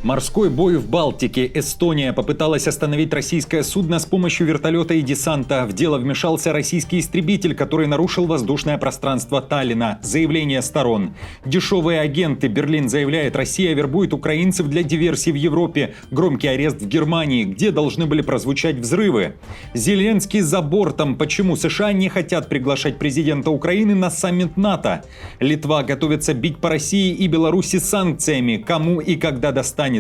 Морской бой в Балтике. Эстония попыталась остановить российское судно с помощью вертолета и десанта. В дело вмешался российский истребитель, который нарушил воздушное пространство Таллина. Заявление сторон. Дешевые агенты. Берлин заявляет, Россия вербует украинцев для диверсий в Европе. Громкий арест в Германии, где должны были прозвучать взрывы. Зеленский за бортом. Почему США не хотят приглашать президента Украины на саммит НАТО? Литва готовится бить по России и Беларуси санкциями. Кому и когда достанется?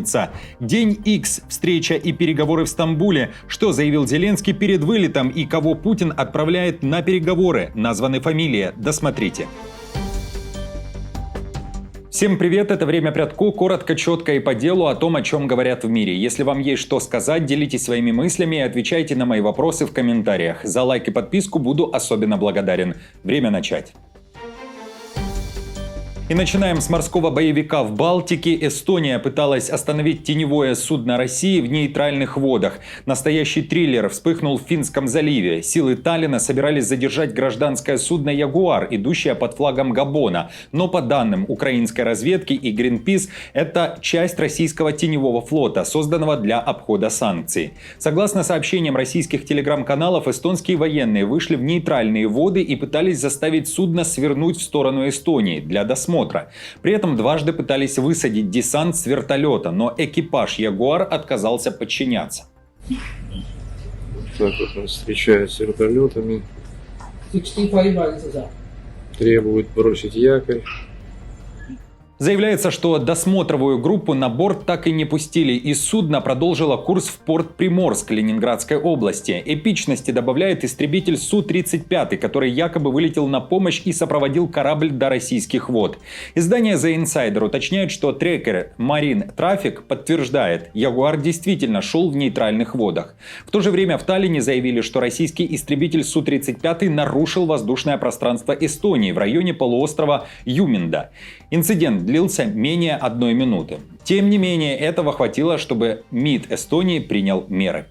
День X, встреча и переговоры в Стамбуле. Что заявил Зеленский перед вылетом и кого Путин отправляет на переговоры? Названы фамилии. Досмотрите. Всем привет, это «Время Прядко», коротко, четко и по делу о том, о чем говорят в мире. Если вам есть что сказать, делитесь своими мыслями и отвечайте на мои вопросы в комментариях. За лайк и подписку буду особенно благодарен. Время начать. И начинаем с морского боевика в Балтике. Эстония пыталась остановить теневое судно России в нейтральных водах. Настоящий триллер вспыхнул в Финском заливе. Силы Таллина собирались задержать гражданское судно «Ягуар», идущее под флагом Габона. Но по данным украинской разведки и Greenpeace, это часть российского теневого флота, созданного для обхода санкций. Согласно сообщениям российских телеграм-каналов, эстонские военные вышли в нейтральные воды и пытались заставить судно свернуть в сторону Эстонии для досмотра. При этом дважды пытались высадить десант с вертолета, но экипаж «Ягуар» отказался подчиняться. Так вот он встречает с вертолетами. Требует бросить якорь. Заявляется, что досмотровую группу на борт так и не пустили, и судно продолжило курс в порт Приморск Ленинградской области. Эпичности добавляет истребитель Су-35, который якобы вылетел на помощь и сопроводил корабль до российских вод. Издание The Insider уточняет, что трекер Marine Traffic подтверждает, Ягуар действительно шел в нейтральных водах. В то же время в Таллине заявили, что российский истребитель Су-35 нарушил воздушное пространство Эстонии в районе полуострова Юминда. Инцидент длился менее 1 минуты. Тем не менее, этого хватило, чтобы МИД Эстонии принял меры.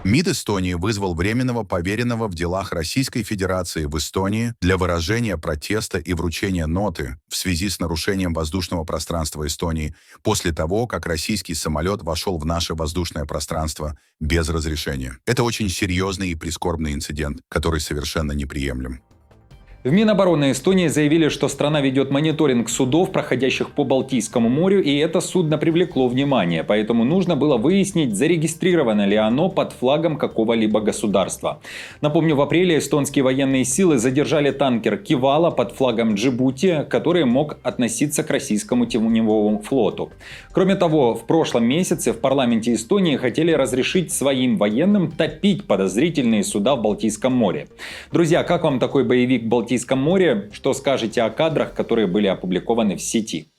МИД Эстонии вызвал временного поверенного в делах Российской Федерации в Эстонии для выражения протеста и вручения ноты в связи с нарушением воздушного пространства Эстонии после того, как российский самолет вошел в наше воздушное пространство без разрешения. Это очень серьезный и прискорбный инцидент, который совершенно неприемлем. В Минобороны Эстонии заявили, что страна ведет мониторинг судов, проходящих по Балтийскому морю, и это судно привлекло внимание, поэтому нужно было выяснить, зарегистрировано ли оно под флагом какого-либо государства. Напомню, в апреле эстонские военные силы задержали танкер «Кивала» под флагом Джибути, который мог относиться к российскому теневому флоту. Кроме того, в прошлом месяце в парламенте Эстонии хотели разрешить своим военным топить подозрительные суда в Балтийском море. Друзья, как вам такой боевик в Балтийском море? Что скажете о кадрах, которые были опубликованы в сети?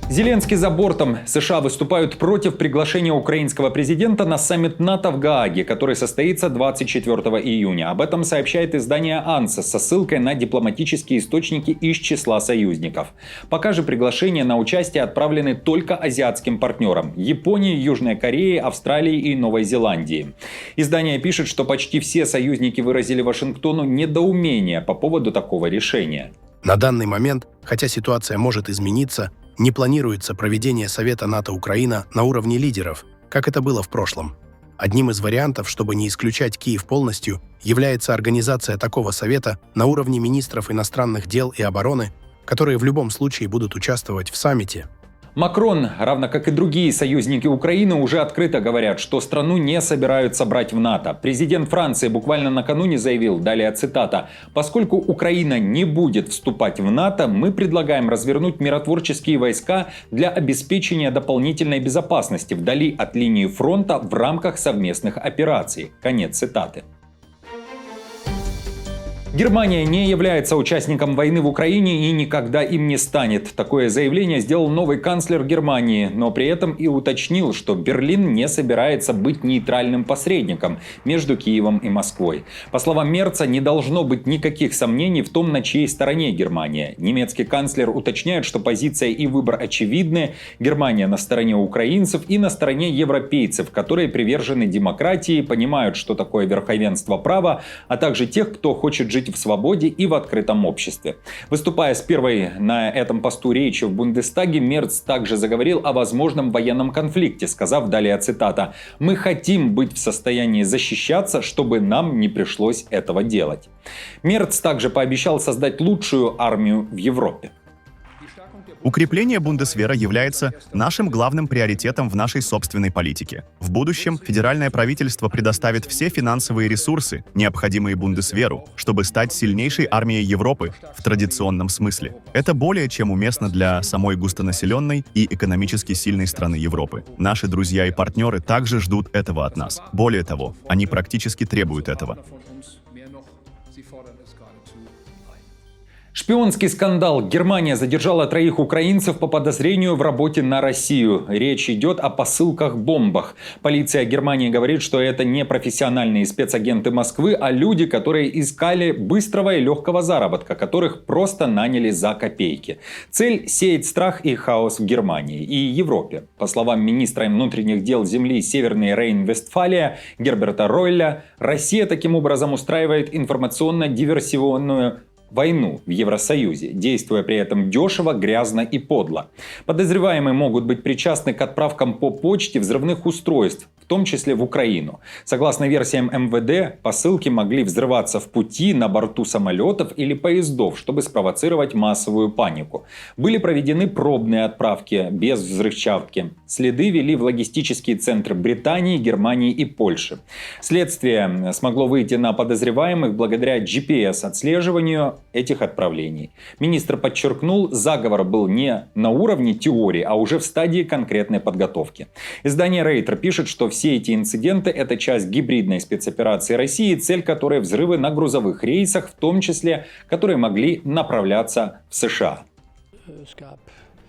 Зеленский за бортом. США выступают против приглашения украинского президента на саммит НАТО в Гааге, который состоится 24 июня. Об этом сообщает издание «Ансас» со ссылкой на дипломатические источники из числа союзников. Пока же приглашения на участие отправлены только азиатским партнерам – Японии, Южной Корее, Австралии и Новой Зеландии. Издание пишет, что почти все союзники выразили Вашингтону недоумение по поводу такого решения. На данный момент, хотя ситуация может измениться, не планируется проведение Совета НАТО-Украина на уровне лидеров, как это было в прошлом. Одним из вариантов, чтобы не исключать Киев полностью, является организация такого совета на уровне министров иностранных дел и обороны, которые в любом случае будут участвовать в саммите. Макрон, равно как и другие союзники Украины, уже открыто говорят, что страну не собираются брать в НАТО. Президент Франции буквально накануне заявил, далее цитата, «Поскольку Украина не будет вступать в НАТО, мы предлагаем развернуть миротворческие войска для обеспечения дополнительной безопасности вдали от линии фронта в рамках совместных операций». Конец цитаты. Германия не является участником войны в Украине и никогда им не станет. Такое заявление сделал новый канцлер Германии, но при этом и уточнил, что Берлин не собирается быть нейтральным посредником между Киевом и Москвой. По словам Мерца, не должно быть никаких сомнений в том, на чьей стороне Германия. Немецкий канцлер уточняет, что позиция и выбор очевидны. Германия на стороне украинцев и на стороне европейцев, которые привержены демократии, понимают, что такое верховенство права, а также тех, кто хочет жить жить в свободе и в открытом обществе. Выступая с первой на этом посту речи в Бундестаге, Мерц также заговорил о возможном военном конфликте, сказав, далее цитата: «Мы хотим быть в состоянии защищаться, чтобы нам не пришлось этого делать». Мерц также пообещал создать лучшую армию в Европе. Укрепление Бундесвера является нашим главным приоритетом в нашей собственной политике. В будущем федеральное правительство предоставит все финансовые ресурсы, необходимые Бундесверу, чтобы стать сильнейшей армией Европы в традиционном смысле. Это более чем уместно для самой густонаселенной и экономически сильной страны Европы. Наши друзья и партнеры также ждут этого от нас. Более того, они практически требуют этого. Шпионский скандал. Германия задержала 3 украинцев по подозрению в работе на Россию. Речь идет о посылках-бомбах. Полиция Германии говорит, что это не профессиональные спецагенты Москвы, а люди, которые искали быстрого и легкого заработка, которых просто наняли за копейки. Цель – сеять страх и хаос в Германии и Европе. По словам министра внутренних дел земли Северной Рейн-Вестфалия Герберта Ройля, Россия таким образом устраивает информационно-диверсионную войну в Евросоюзе, действуя при этом дешево, грязно и подло. Подозреваемые могут быть причастны к отправкам по почте взрывных устройств, в том числе в Украину. Согласно версиям МВД, посылки могли взрываться в пути, на борту самолетов или поездов, чтобы спровоцировать массовую панику. Были проведены пробные отправки без взрывчатки. Следы вели в логистические центры Британии, Германии и Польши. Следствие смогло выйти на подозреваемых благодаря GPS-отслеживанию этих отправлений. Министр подчеркнул, заговор был не на уровне теории, а уже в стадии конкретной подготовки. Издание Рейтер пишет, что все эти инциденты – это часть гибридной спецоперации России, цель которой – взрывы на грузовых рейсах, в том числе, которые могли направляться в США.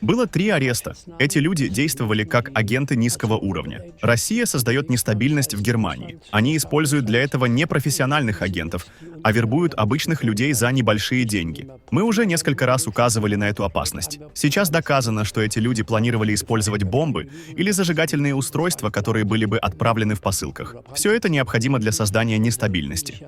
Было 3 ареста. Эти люди действовали как агенты низкого уровня. Россия создает нестабильность в Германии. Они используют для этого не профессиональных агентов, а вербуют обычных людей за небольшие деньги. Мы уже несколько раз указывали на эту опасность. Сейчас доказано, что эти люди планировали использовать бомбы или зажигательные устройства, которые были бы отправлены в посылках. Все это необходимо для создания нестабильности.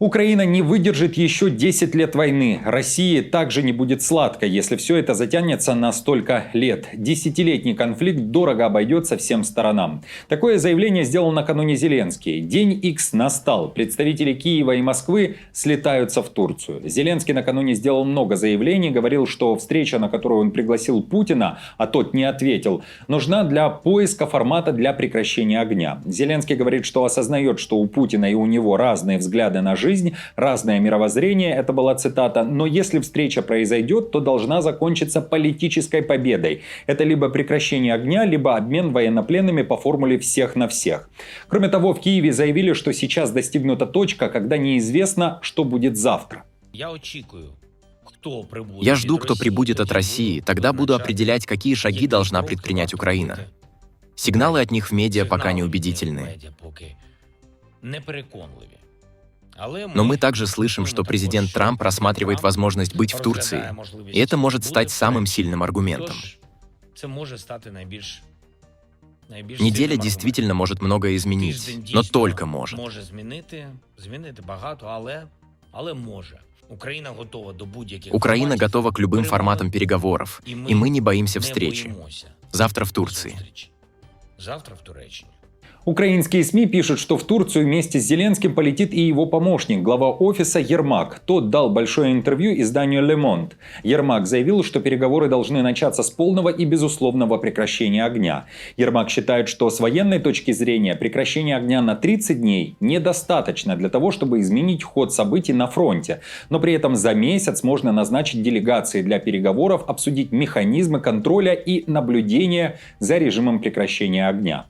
Украина не выдержит еще 10 лет войны. России также не будет сладко, если все это затянется на столько лет. Десятилетний конфликт дорого обойдется всем сторонам. Такое заявление сделал накануне Зеленский. День Х настал. Представители Киева и Москвы слетаются в Турцию. Зеленский накануне сделал много заявлений. Говорил, что встреча, на которую он пригласил Путина, а тот не ответил, нужна для поиска формата для прекращения огня. Зеленский говорит, что осознает, что у Путина и у него разные взгляды на жизнь, разное мировоззрение, это была цитата, но если встреча произойдет, то должна закончиться политической победой. Это либо прекращение огня, либо обмен военнопленными по формуле всех на всех. Кроме того, в Киеве заявили, что сейчас достигнута точка, когда неизвестно, что будет завтра. Я жду, кто прибудет от России, тогда буду определять, какие шаги должна предпринять Украина. Сигналы от них в медиа пока неубедительны. Но мы также слышим, что президент Трамп рассматривает возможность быть в Турции, и это может стать самым сильным аргументом. Неделя действительно может многое изменить, но только может. Украина готова к любым форматам переговоров, и мы не боимся встречи. Завтра в Турции. Украинские СМИ пишут, что в Турцию вместе с Зеленским полетит и его помощник, глава офиса Ермак. Тот дал большое интервью изданию Le Monde. Ермак заявил, что переговоры должны начаться с полного и безусловного прекращения огня. Ермак считает, что с военной точки зрения прекращение огня на 30 дней недостаточно для того, чтобы изменить ход событий на фронте. Но при этом за месяц можно назначить делегации для переговоров, обсудить механизмы контроля и наблюдения за режимом прекращения огня.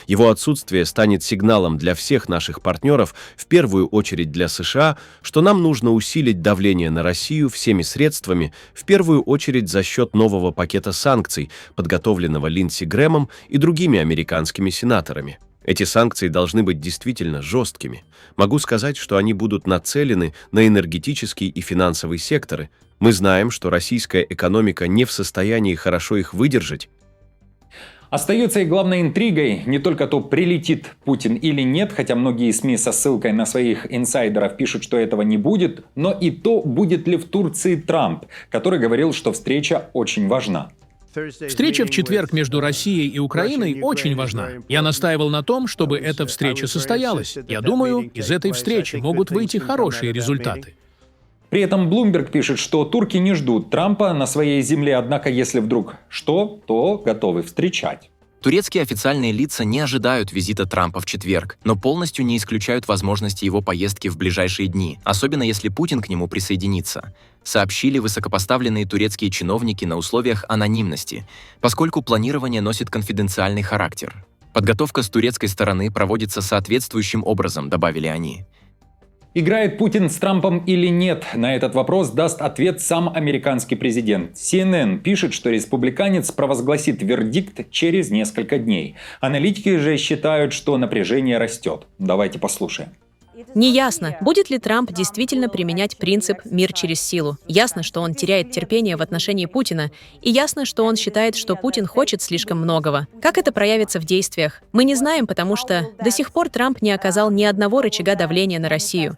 Его отсутствие станет сигналом для всех наших партнеров, в первую очередь для США, что нам нужно усилить давление на Россию всеми средствами, в первую очередь за счет нового пакета санкций, подготовленного Линдси Грэмом и другими американскими сенаторами. Эти санкции должны быть действительно жесткими. Могу сказать, что они будут нацелены на энергетический и финансовый секторы. Мы знаем, что российская экономика не в состоянии хорошо их выдержать. Остается и главной интригой не только то, прилетит Путин или нет, хотя многие СМИ со ссылкой на своих инсайдеров пишут, что этого не будет, но и то, будет ли в Турции Трамп, который говорил, что встреча очень важна. Встреча в четверг между Россией и Украиной очень важна. Я настаивал на том, чтобы эта встреча состоялась. Я думаю, из этой встречи могут выйти хорошие результаты. При этом Bloomberg пишет, что турки не ждут Трампа на своей земле, однако если вдруг что, то готовы встречать. Турецкие официальные лица не ожидают визита Трампа в четверг, но полностью не исключают возможности его поездки в ближайшие дни, особенно если Путин к нему присоединится, сообщили высокопоставленные турецкие чиновники на условиях анонимности, поскольку планирование носит конфиденциальный характер. Подготовка с турецкой стороны проводится соответствующим образом, добавили они. Играет Путин с Трампом или нет? На этот вопрос даст ответ сам американский президент. CNN пишет, что республиканец провозгласит вердикт через несколько дней. Аналитики же считают, что напряжение растет. Давайте послушаем. Неясно, будет ли Трамп действительно применять принцип «мир через силу». Ясно, что он теряет терпение в отношении Путина, и ясно, что он считает, что Путин хочет слишком многого. Как это проявится в действиях? Мы не знаем, потому что до сих пор Трамп не оказал ни одного рычага давления на Россию.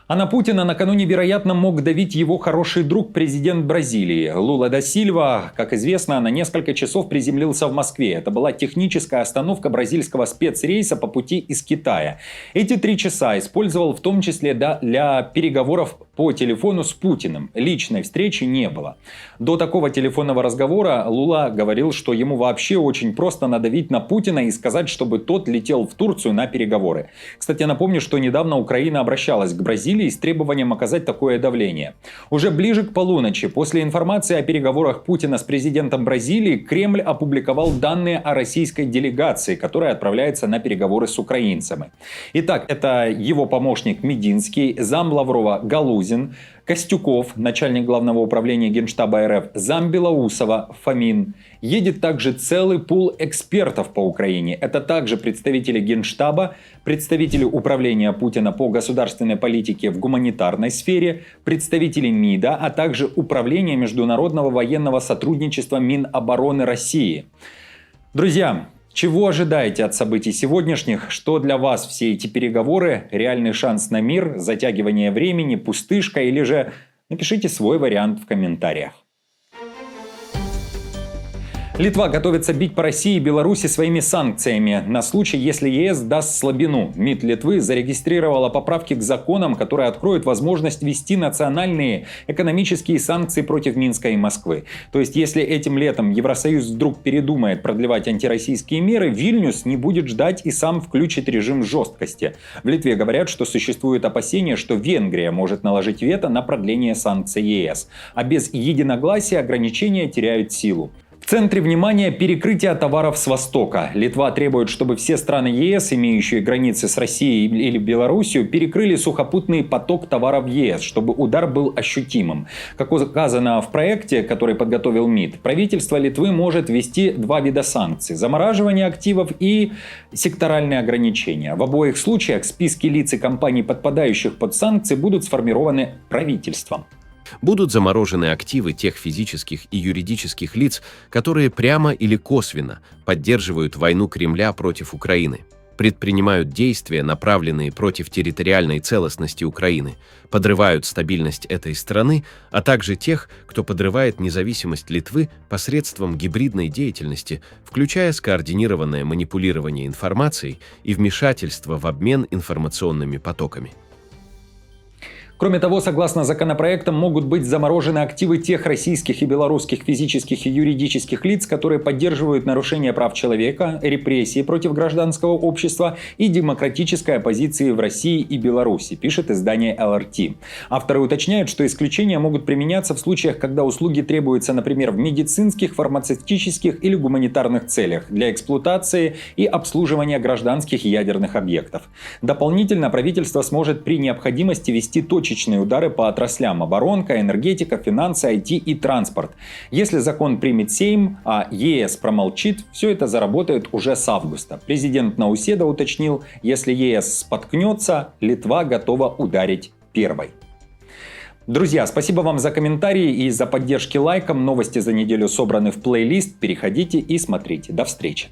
А на Путина накануне, вероятно, мог давить его хороший друг, президент Бразилии. Лула да Сильва, как известно, на несколько часов приземлился в Москве. Это была техническая остановка бразильского спецрейса по пути из Китая. Эти 3 часа использовал в том числе для переговоров по телефону с Путиным. Личной встречи не было. До такого телефонного разговора Лула говорил, что ему вообще очень просто надавить на Путина и сказать, чтобы тот летел в Турцию на переговоры. Кстати, напомню, что недавно Украина обращалась к Бразилии с требованием оказать такое давление. Уже ближе к полуночи, после информации о переговорах Путина с президентом Бразилии, Кремль опубликовал данные о российской делегации, которая отправляется на переговоры с украинцами. Итак, это его помощник Мединский, зам Лаврова Галузин, Костюков, начальник главного управления Генштаба РФ, зам Белоусова Фомин. Едет также целый пул экспертов по Украине. Это также представители Генштаба, представители управления Путина по государственной политике в гуманитарной сфере, представители МИДа, а также Управление международного военного сотрудничества Минобороны России. Друзья, чего ожидаете от событий сегодняшних? Что для вас все эти переговоры? Реальный шанс на мир? Затягивание времени? Пустышка? Или же напишите свой вариант в комментариях. Литва готовится бить по России и Беларуси своими санкциями на случай, если ЕС даст слабину. МИД Литвы зарегистрировала поправки к законам, которые откроют возможность ввести национальные экономические санкции против Минска и Москвы. То есть, если этим летом Евросоюз вдруг передумает продлевать антироссийские меры, Вильнюс не будет ждать и сам включит режим жесткости. В Литве говорят, что существует опасение, что Венгрия может наложить вето на продление санкций ЕС. А без единогласия ограничения теряют силу. В центре внимания перекрытие товаров с Востока. Литва требует, чтобы все страны ЕС, имеющие границы с Россией или Белоруссией, перекрыли сухопутный поток товаров в ЕС, чтобы удар был ощутимым. Как указано в проекте, который подготовил МИД, правительство Литвы может ввести 2 вида санкций – замораживание активов и секторальные ограничения. В обоих случаях списки лиц и компаний, подпадающих под санкции, будут сформированы правительством. Будут заморожены активы тех физических и юридических лиц, которые прямо или косвенно поддерживают войну Кремля против Украины, предпринимают действия, направленные против территориальной целостности Украины, подрывают стабильность этой страны, а также тех, кто подрывает независимость Литвы посредством гибридной деятельности, включая скоординированное манипулирование информацией и вмешательство в обмен информационными потоками. Кроме того, согласно законопроектам, могут быть заморожены активы тех российских и белорусских физических и юридических лиц, которые поддерживают нарушение прав человека, репрессии против гражданского общества и демократической оппозиции в России и Беларуси, пишет издание LRT. Авторы уточняют, что исключения могут применяться в случаях, когда услуги требуются, например, в медицинских, фармацевтических или гуманитарных целях для эксплуатации и обслуживания гражданских ядерных объектов. Дополнительно правительство сможет при необходимости вести точечные удары по отраслям: оборонка, энергетика, финансы, IT и транспорт. Если закон примет Сейм, а ЕС промолчит, все это заработает уже с августа. Президент Науседа уточнил, если ЕС споткнется, Литва готова ударить первой. Друзья, спасибо вам за комментарии и за поддержки лайком. Новости за неделю собраны в плейлист. Переходите и смотрите. До встречи.